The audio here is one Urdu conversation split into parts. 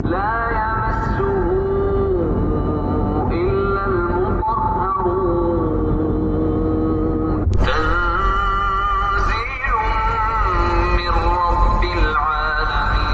لا يمسه إلا المطهرون تنزيل من رب العالمين.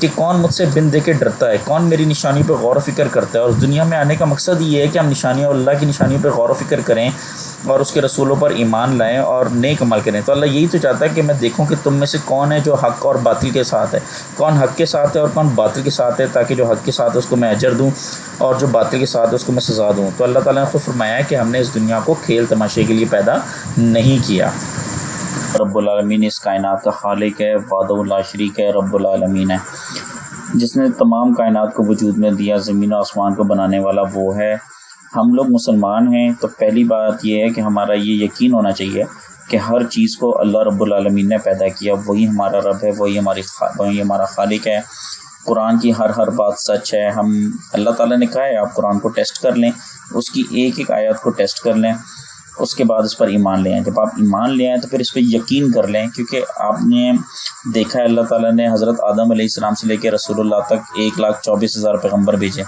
کہ کون مجھ سے بن دے کے ڈرتا ہے، کون میری نشانی پہ غور و فکر کرتا ہے. اور دنیا میں آنے کا مقصد یہ ہے کہ ہم نشانیوں، اللہ کی نشانیوں پہ غور و فکر کریں اور اس کے رسولوں پر ایمان لائیں اور نیک عمل کریں. تو اللہ یہی تو چاہتا ہے کہ میں دیکھوں کہ تم میں سے کون ہے جو حق اور باطل کے ساتھ ہے، کون حق کے ساتھ ہے اور کون باطل کے ساتھ ہے، تاکہ جو حق کے ساتھ ہے اس کو میں اجر دوں اور جو باطل کے ساتھ ہے اس کو میں سزا دوں. تو اللہ تعالیٰ نے خود فرمایا ہے کہ ہم نے اس دنیا کو کھیل تماشے کے لیے پیدا نہیں کیا. رب العالمین اس کائنات کا خالق ہے، وحدہ لا شریک ہے، رب العالمین ہے، جس نے تمام کائنات کو وجود میں دیا، زمین و آسمان کو بنانے والا وہ ہے. ہم لوگ مسلمان ہیں تو پہلی بات یہ ہے کہ ہمارا یہ یقین ہونا چاہیے کہ ہر چیز کو اللہ رب العالمین نے پیدا کیا، وہی ہمارا رب ہے، وہی ہمارا خالق ہے. قرآن کی ہر بات سچ ہے. ہم اللہ تعالیٰ نے کہا ہے آپ قرآن کو ٹیسٹ کر لیں، اس کی ایک ایک آیات کو ٹیسٹ کر لیں، اس کے بعد اس پر ایمان لے آئیں. جب آپ ایمان لے آئیں تو پھر اس پہ یقین کر لیں، کیونکہ آپ نے دیکھا ہے اللہ تعالیٰ نے حضرت آدم علیہ السلام سے لے کے رسول اللہ تک 1,24,000 پیغمبر بھیجے.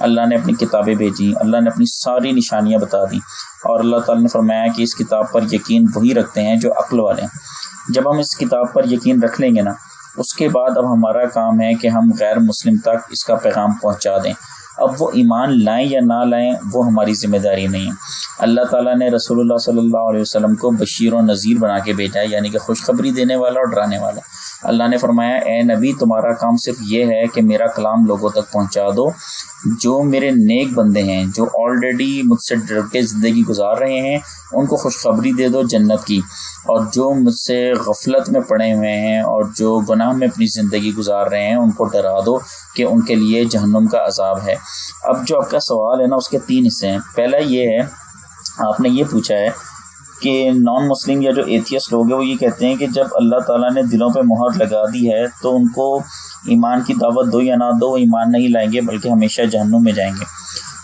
اللہ نے اپنی کتابیں بھیجیں، اللہ نے اپنی ساری نشانیاں بتا دیں، اور اللہ تعالیٰ نے فرمایا کہ اس کتاب پر یقین وہی رکھتے ہیں جو عقل والے ہیں. جب ہم اس کتاب پر یقین رکھ لیں گے نا، اس کے بعد اب ہمارا کام ہے کہ ہم غیر مسلم تک اس کا پیغام پہنچا دیں. اب وہ ایمان لائیں یا نہ لائیں وہ ہماری ذمہ داری نہیں ہے. اللہ تعالیٰ نے رسول اللہ صلی اللہ علیہ وسلم کو بشیر و نذیر بنا کے بھیجا ہے، یعنی کہ خوشخبری دینے والا اور ڈرانے والا. اللہ نے فرمایا اے نبی تمہارا کام صرف یہ ہے کہ میرا کلام لوگوں تک پہنچا دو. جو میرے نیک بندے ہیں، جو آلریڈی مجھ سے ڈر کے زندگی گزار رہے ہیں، ان کو خوشخبری دے دو جنت کی. اور جو مجھ سے غفلت میں پڑے ہوئے ہیں اور جو گناہ میں اپنی زندگی گزار رہے ہیں، ان کو ڈرا دو کہ ان کے لیے جہنم کا عذاب ہے. اب جو آپ کا سوال ہے نا، اس کے 3 حصے ہیں. پہلا یہ ہے، آپ نے یہ پوچھا ہے کہ نان مسلم یا جو ایتھیسٹ لوگ ہیں وہ یہ کہتے ہیں کہ جب اللہ تعالیٰ نے دلوں پہ مہر لگا دی ہے تو ان کو ایمان کی دعوت دو یا نہ دو، وہ ایمان نہیں لائیں گے بلکہ ہمیشہ جہنم میں جائیں گے.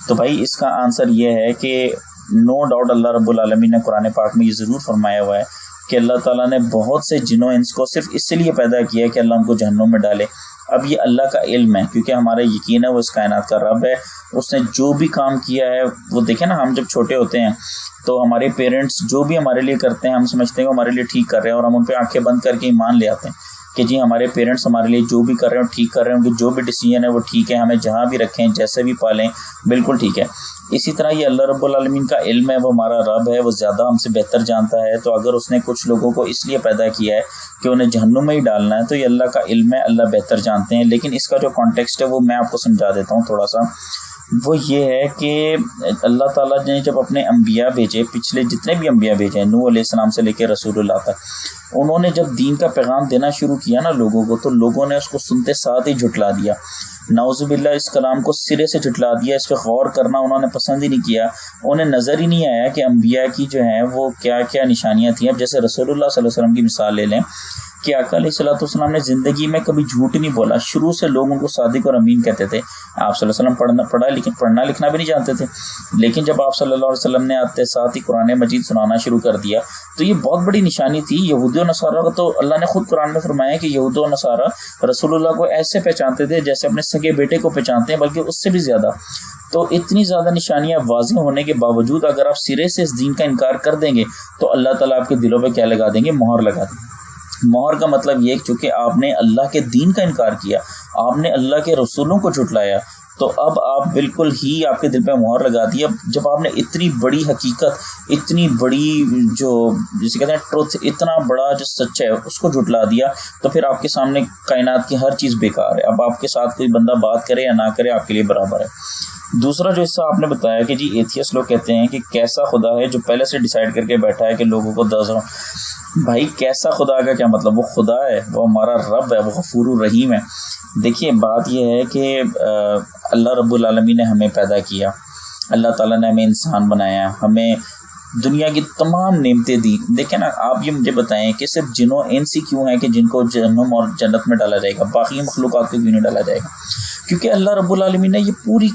تو بھائی اس کا آنسر یہ ہے کہ نو ڈاؤٹ اللہ رب العالمین نے قرآن پاک میں یہ ضرور فرمایا ہوا ہے کہ اللہ تعالیٰ نے بہت سے جنوں انس کو صرف اس لیے پیدا کیا ہے کہ اللہ ان کو جہنم میں ڈالے. اب یہ اللہ کا علم ہے، کیونکہ ہمارا یقین ہے وہ اس کائنات کا رب ہے. اس نے جو بھی کام کیا ہے، وہ دیکھیں نا، ہم جب چھوٹے ہوتے ہیں تو ہمارے پیرنٹس جو بھی ہمارے لیے کرتے ہیں ہم سمجھتے ہیں وہ ہمارے لیے ٹھیک کر رہے ہیں، اور ہم ان پہ آنکھیں بند کر کے ایمان لے آتے ہیں کہ جی ہمارے پیرنٹس ہمارے لیے جو بھی کر رہے ہیں وہ ٹھیک کر رہے ہیں، ان کے جو بھی ڈیسیجن ہے وہ ٹھیک ہے، ہمیں جہاں بھی رکھیں، جیسے بھی پالیں، بالکل ٹھیک ہے. اسی طرح یہ اللہ رب العالمین کا علم ہے، وہ ہمارا رب ہے، وہ زیادہ ہم سے بہتر جانتا ہے. تو اگر اس نے کچھ لوگوں کو اس لیے پیدا کیا ہے کہ انہیں جہنم میں ہی ڈالنا ہے، تو یہ اللہ کا علم ہے، اللہ بہتر جانتے ہیں. لیکن اس کا جو کانٹیکسٹ ہے وہ میں آپ کو سمجھا دیتا ہوں تھوڑا سا. وہ یہ ہے کہ اللہ تعالیٰ نے جب اپنے انبیاء بھیجے، پچھلے جتنے بھی انبیاء بھیجے، نوح علیہ السلام سے لے کے رسول اللہ تک، انہوں نے جب دین کا پیغام دینا شروع کیا نا لوگوں کو، تو لوگوں نے اس کو سنتے ساتھ ہی جھٹلا دیا. نعوذ باللہ اس کلام کو سرے سے جھٹلا دیا، اس پہ غور کرنا انہوں نے پسند ہی نہیں کیا. انہیں نظر ہی نہیں آیا کہ انبیاء کی جو ہیں وہ کیا کیا نشانیاں تھیں. اب جیسے رسول اللہ صلی اللہ علیہ وسلم کی مثال لے لیں کہ آقا علیہ السلام نے زندگی میں کبھی جھوٹ نہیں بولا. شروع سے لوگ ان کو صادق اور امین کہتے تھے. آپ صلی اللہ علیہ وسلم پڑھنا لکھنا بھی نہیں جانتے تھے، لیکن جب آپ صلی اللہ علیہ وسلم نے آتے ساتھ ہی قرآن مجید سنانا شروع کر دیا تو یہ بہت بڑی نشانی تھی. یہودی و نصارہ کا تو اللہ نے خود قرآن میں فرمایا کہ یہود و نصارہ رسول اللہ کو ایسے پہچانتے تھے جیسے اپنے سگے بیٹے کو پہچانتے ہیں، بلکہ اس سے بھی زیادہ. تو اتنی زیادہ نشانیاں واضح ہونے کے باوجود اگر آپ سرے سے اس دین کا انکار کر دیں گے تو اللہ تعالیٰ آپ کے دلوں پہ کیا لگا دیں گے؟ مہر لگا دیں گے. مہر کا مطلب یہ کہ چونکہ آپ نے اللہ کے دین کا انکار کیا، آپ نے اللہ کے رسولوں کو جھٹلایا، تو اب آپ بالکل ہی آپ کے دل پہ مہر لگا دی. اب جب آپ نے اتنی بڑی حقیقت، اتنی بڑی جو جسے کہتے ہیں ٹروتھ، اتنا بڑا جو سچ ہے اس کو جھٹلا دیا، تو پھر آپ کے سامنے کائنات کی ہر چیز بیکار ہے. اب آپ کے ساتھ کوئی بندہ بات کرے یا نہ کرے آپ کے لیے برابر ہے. دوسرا جو حصہ آپ نے بتایا کہ جی ایتھیسٹ لوگ کہتے ہیں کہ کیسا خدا ہے جو پہلے سے ڈیسائیڈ کر کے بیٹھا ہے کہ لوگوں کو بھائی کیسا خدا کا کیا مطلب؟ وہ خدا ہے، وہ ہمارا رب ہے، وہ غفور الرحیم ہے. دیکھیے بات یہ ہے کہ اللہ رب العالمین نے ہمیں پیدا کیا، اللہ تعالیٰ نے ہمیں انسان بنایا، ہمیں دنیا کی تمام نعمتیں دی. دیکھیں نا، آپ یہ مجھے بتائیں کہ صرف جنوں انس ہی کیوں ہیں کہ جن کو جہنم اور جنت میں ڈالا جائے گا، باقی مخلوقات کو کیوں نہیں ڈالا جائے گا؟ کیونکہ اللہ رب العالمین نے یہ پوری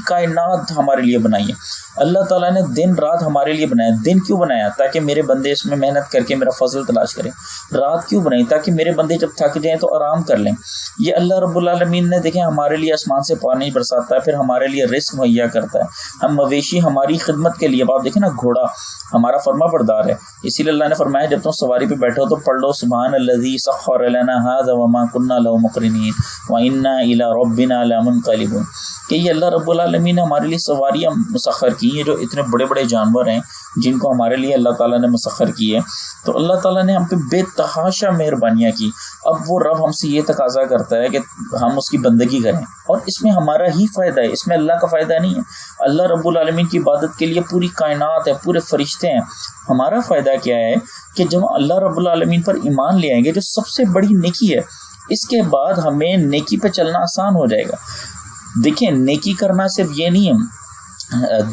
کائنات ہمارے لیے بنائی ہے. اللہ تعالیٰ نے دن رات ہمارے لیے بنایا. دن کیوں بنایا؟ تاکہ میرے بندے اس میں محنت کر کے میرا فضل تلاش کریں. رات کیوں بنائی؟ تاکہ میرے بندے جب تھک جائیں تو آرام کر لیں. یہ اللہ رب العالمین نے دیکھیں ہمارے لیے آسمان سے پانی برساتا ہے، پھر ہمارے لیے رزق مہیا کرتا ہے. ہم مویشی ہماری خدمت کے لیے، آپ دیکھیں نا گھوڑا ہمارا فرما بردار ہے، اسی لیے اللہ نے فرمایا جب تم سواری پہ بیٹھو تو پڑھ لو سبحان الذی سخر لنا ھذا وما كنا له مقرنین وانا الی ربنا لمنقلبون، کہ یہ اللہ رب العالمین نے ہمارے لیے سواریاں مسخر کی ہیں. جو اتنے بڑے بڑے جانور ہیں جن کو ہمارے لیے اللہ تعالیٰ نے مسخر کی ہے، تو اللہ تعالیٰ نے ہم پہ بے تحاشا مہربانیاں کی. اب وہ رب ہم سے یہ تقاضا کرتا ہے کہ ہم اس کی بندگی کریں، اور اس میں ہمارا ہی فائدہ ہے، اس میں اللہ کا فائدہ نہیں ہے. اللہ رب العالمین کی عبادت کے لیے پوری کائنات ہے، پورے فرشتے ہیں. ہمارا فائدہ کیا ہے کہ جب اللہ رب العالمین پر ایمان لے آئیں گے، جو سب سے بڑی نیکی ہے، اس کے بعد ہمیں نیکی پہ چلنا آسان ہو جائے گا. دیکھیں نیکی کرنا صرف یہ نہیں ہے،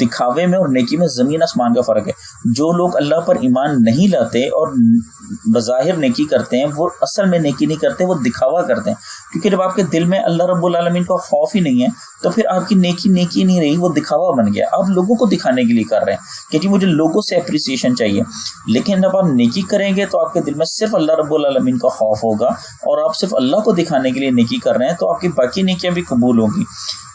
دکھاوے میں اور نیکی میں زمین آسمان کا فرق ہے. جو لوگ اللہ پر ایمان نہیں لاتے اور بظاہر نیکی کرتے ہیں، وہ اصل میں نیکی نہیں کرتے، وہ دکھاوا کرتے ہیں. کیونکہ جب آپ کے دل میں اللہ رب العالمین کا خوف ہی نہیں ہے تو پھر آپ کی نیکی نہیں رہی، وہ دکھاوا بن گیا. آپ لوگوں کو دکھانے کے لیے کر رہے ہیں کہ جی مجھے لوگوں سے اپریسیشن چاہیے. لیکن جب آپ نیکی کریں گے تو آپ کے دل میں صرف اللہ رب العالمین کا خوف ہوگا، اور آپ صرف اللہ کو دکھانے کے لیے نیکی کر رہے ہیں تو آپ کی باقی نیکیاں بھی قبول ہوں گی.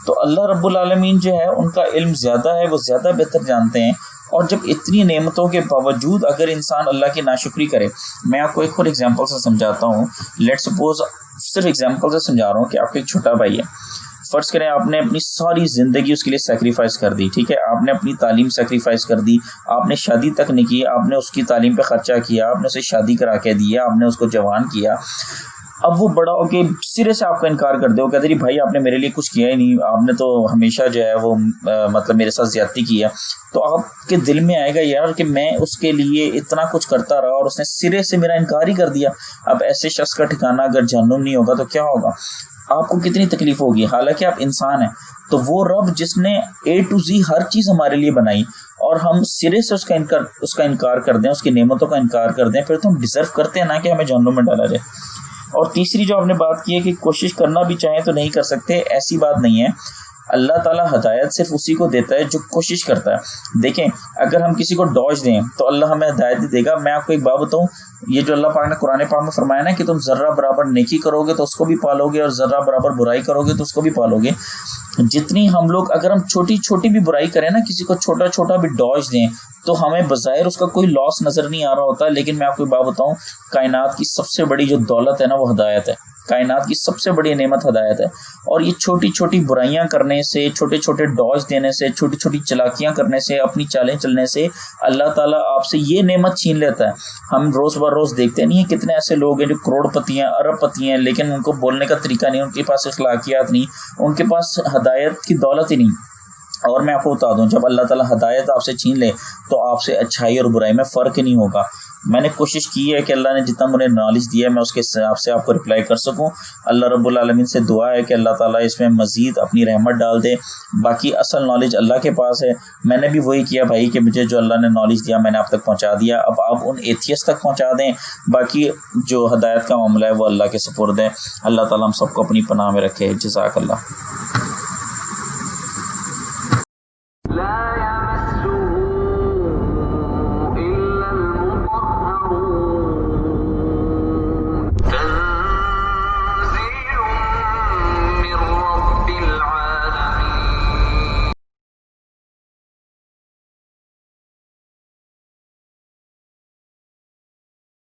تو اللہ رب العالمین جو ہے ان کا علم زیادہ ہے، وہ زیادہ بہتر جانتے ہیں. اور جب اتنی نعمتوں کے باوجود اگر انسان اللہ کی ناشکری کرے، میں آپ کو ایک اور ایگزامپل سے سمجھاتا ہوں. لیٹ سپوز، صرف ایگزامپل سے سمجھا رہا ہوں کہ آپ کا ایک چھوٹا بھائی ہے. فرض کریں آپ نے اپنی ساری زندگی اس کے لیے سیکریفائس کر دی، ٹھیک ہے، آپ نے اپنی تعلیم سیکریفائس کر دی، آپ نے شادی تک نہیں کی، آپ نے اس کی تعلیم پہ خرچہ کیا، آپ نے اسے شادی کرا کے دیا، آپ نے اس کو جوان کیا. اب وہ بڑا ہو کے سرے سے آپ کا انکار کر دے، وہ کہتے ہیں بھائی آپ نے میرے لیے کچھ کیا ہی نہیں، آپ نے تو ہمیشہ جو ہے وہ مطلب میرے ساتھ زیادتی کی ہے. تو آپ کے دل میں آئے گا یار کہ میں اس کے لیے اتنا کچھ کرتا رہا اور اس نے سرے سے میرا انکار ہی کر دیا. اب ایسے شخص کا ٹھکانہ اگر جہنم نہیں ہوگا تو کیا ہوگا؟ آپ کو کتنی تکلیف ہوگی. حالانکہ آپ انسان ہیں. تو وہ رب جس نے A to Z ہر چیز ہمارے لیے بنائی اور ہم سرے سے اس کا انکار کر دیں، اس کی نعمتوں کا انکار کر دیں، پھر تو ہم ڈیزرو کرتے ہیں نا کہ ہمیں جہنم میں ڈالا جائے. اور تیسری جو آپ نے بات کی ہے کہ کوشش کرنا بھی چاہیں تو نہیں کر سکتے، ایسی بات نہیں ہے. اللہ تعالیٰ ہدایت صرف اسی کو دیتا ہے جو کوشش کرتا ہے. دیکھیں اگر ہم کسی کو ڈوج دیں تو اللہ ہمیں ہدایت نہیں دے گا. میں آپ کو ایک بات بتاؤں، یہ جو اللہ پاک نے قرآن پاک میں فرمایا نا کہ تم ذرہ برابر نیکی کرو گے تو اس کو بھی پالو گے، اور ذرہ برابر برائی کرو گے تو اس کو بھی پالو گے. جتنی ہم لوگ اگر ہم چھوٹی چھوٹی بھی برائی کریں نا، کسی کو چھوٹا چھوٹا بھی ڈوج دیں، تو ہمیں بظاہر اس کا کوئی لاس نظر نہیں آ رہا ہوتا. لیکن میں آپ کو ایک بات بتاؤں، کائنات کی سب سے بڑی جو دولت ہے نا وہ ہدایت ہے. کائنات کی سب سے بڑی نعمت ہدایت ہے. اور یہ چھوٹی چھوٹی برائیاں کرنے سے، چھوٹے چھوٹے ڈوج دینے سے، چھوٹی چھوٹی چلاکیاں کرنے سے، اپنی چالیں چلنے سے اللہ تعالیٰ آپ سے یہ نعمت چھین لیتا ہے. ہم روز بر روز دیکھتے نہیں ہیں کتنے ایسے لوگ ہیں جو کروڑ پتی ہیں، ارب پتی ہیں، لیکن ان کو بولنے کا طریقہ نہیں، ان کے پاس اخلاقیات نہیں، ان کے پاس ہدایت کی دولت ہی نہیں. اور میں آپ کو بتا دوں، جب اللہ تعالیٰ ہدایت آپ سے چھین لے تو آپ سے اچھائی اور برائی میں فرق ہی نہیں ہوگا. میں نے کوشش کی ہے کہ اللہ نے جتنا مجھے نالج دیا ہے میں اس کے حساب سے آپ کو رپلائی کر سکوں. اللہ رب العالمین سے دعا ہے کہ اللہ تعالیٰ اس میں مزید اپنی رحمت ڈال دے. باقی اصل نالج اللہ کے پاس ہے. میں نے بھی وہی کیا بھائی کہ مجھے جو اللہ نے نالج دیا میں نے آپ تک پہنچا دیا. اب آپ ان ایتھیسٹ تک پہنچا دیں، باقی جو ہدایت کا معاملہ ہے وہ اللہ کے سپرد ہے. اللہ تعالیٰ ہم سب کو اپنی پناہ میں رکھے. جزاک اللہ.